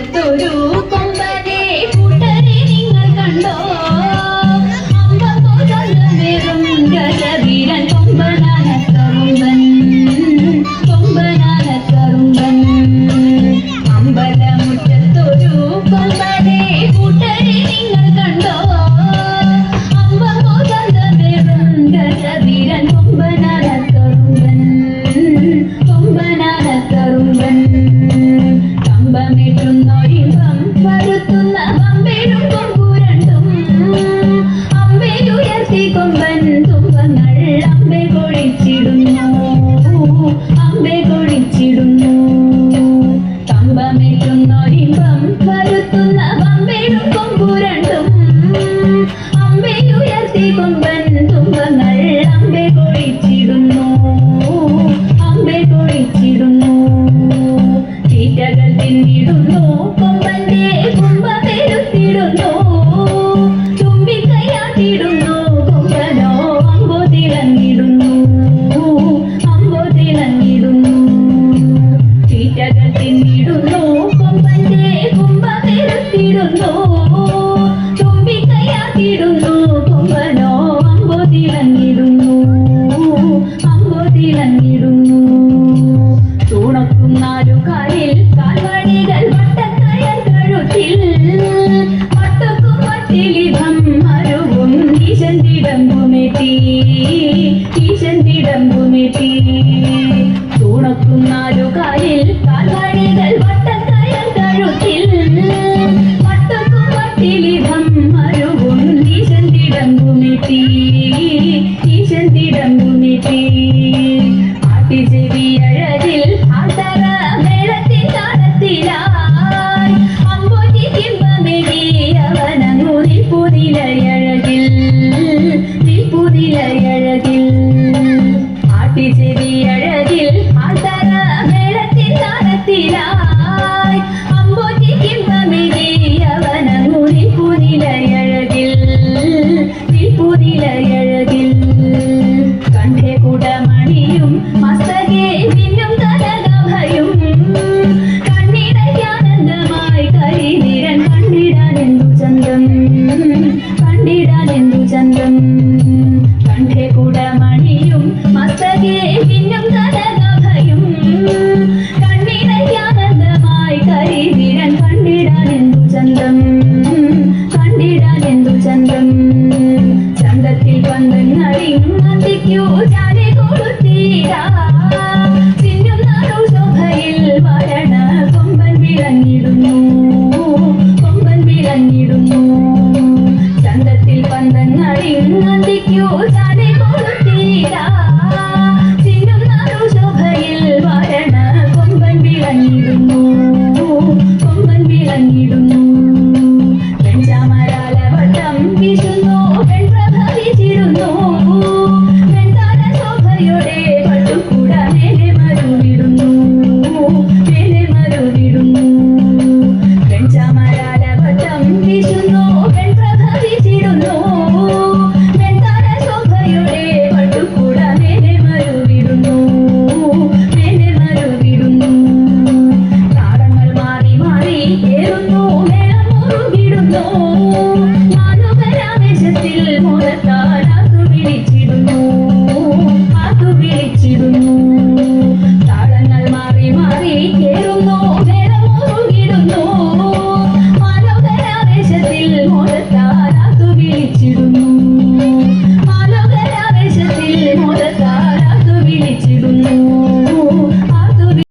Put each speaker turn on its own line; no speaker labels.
മുറ്റത്തൊരു കൊമ്പനെ കൂട്ടരെ നിങ്ങൾ കണ്ടോ വെറും ഗജവീരൻ കൊമ്പനാനക്കറുമ്പൻ അമ്പലമുറ്റത്തൊരു കൊമ്പനെ കൂട്ടരെ നിങ്ങൾ കണ്ടോ വെറും ഗജവീരൻ കൊമ്പനാനക്കറുമ്പൻ കമ്പമിട്ടുന്നൊരിമ്പം വരുത്തുന്ന വമ്പേടും കൊമ്പുരണ്ടും അമ്പയുയർത്തി കൊമ്പൻ തുമ്പങ്ങൾ അമ്പെ കൊഴിച്ചിടുന്നു കമ്പമിട്ടുന്നൊരിമ്പം വരുത്തുന്ന വമ്പേടും കൊമ്പുരണ്ടും അമ്പയുയർത്തി കൊമ്പൻ തുമ്പങ്ങൾ അമ്പെ കൊഴിച്ചിടുന്നു തീറ്റകൾ തിന്നിടുന്നു കൊമ്പന്റെ കുമ്പ പെരുത്തിടുന്നു തുമ്പിക്കൈയാട്ടിടുന്നു കൊമ്പനോ അമ്പോ തിളങ്ങിടുന്നു തീറ്റകൾ തിന്നിടുന്നു കൊമ്പന്റെ കുമ്പ പെരുത്തിടുന്നു തുമ്പിക്കൈയാട്ടിടുന്നു കൊമ്പനോ അമ്പോ തിളങ്ങിടുന്നു തൂണക്കുന്നാലുകാലിൽ കാൽവടികൾ വട്ടക്കയർ കഴുത്തിൽ പട്ടക്കും മറ്റിലിഭം മരുവും ഈശന്തിടമ്പുമെത്തി തൂണക്കുന്നാലുകാലിൽ കാൽവടികൾ വട്ടക്കയർ കഴുത്തിൽ പട്ടക്കും മറ്റിലിഭം മരുവും ഈശന്തിടമ്പുമെത്തി ചെവിയഴകിൽ ആതര മേളത്തിൻ താളത്തിലായി അമ്പോറ്റി കിമ്പമെടിയവനങ്ങു നിൽപ്പുനിലയഴകിൽ ആട്ടിച്ചെവിയഴകിൽ ആതര മേളത്തിൻ താളത്തിലായി അമ്പോറ്റി കിമ്പമെടിയവനങ്ങു നിൽപ്പുനിലയഴകിൽ കണ്ഠേ കുടമണിയും മസ്തകേ മിന്നും കനകഭയും കണ്ണിടയ്ക്കാനന്ദമായി കരിനിരൻ കണ്ടിടാനെന്തു ചന്തം കണ്ഠേ കുടമണിയും മസ്തകേ മിന്നും കനകഭയും കണ്ണിടയ്ക്കാനന്ദമായി കരിനിരൻ കണ്ടിടാനെന്തു ചന്തം ചന്തത്തിൽ പന്തങ്ങളിങ്ങന്തിക്കൂ ചാരി കൊടുത്തീരാ ചിന്നും നറുശോഭയിൽ വരണ കൊമ്പൻ വിളങ്ങിടുന്നു ചന്തത്തിൽ പന്തങ്ങളിങ്ങന്തിക്കൂ ചാരി കൊടുത്തീരാ ചിന്നും നറുശോഭയിൽ വരണ കൊമ്പൻ വിളങ്ങിടുന്നു വെഞ്ചാമരാലവട്ടം വീശുന്നു വെൺപ്രഭ വീശിടുന്നു വെൺതാര ശോഭയുടെ പട്ടുകൂട മേലെ മരുവിടുന്നു വെഞ്ചാമരാലവട്ടം വീശുന്നു വെൺപ്രഭ വീശിടുന്നു വെൺതാര ശോഭയുടെ പട്ടുകൂട മേലെ മരുവിടുന്നു താളങ്ങൾ മാറി മാറി ഏറുന്നു മേളം മുറുകിടുന്നു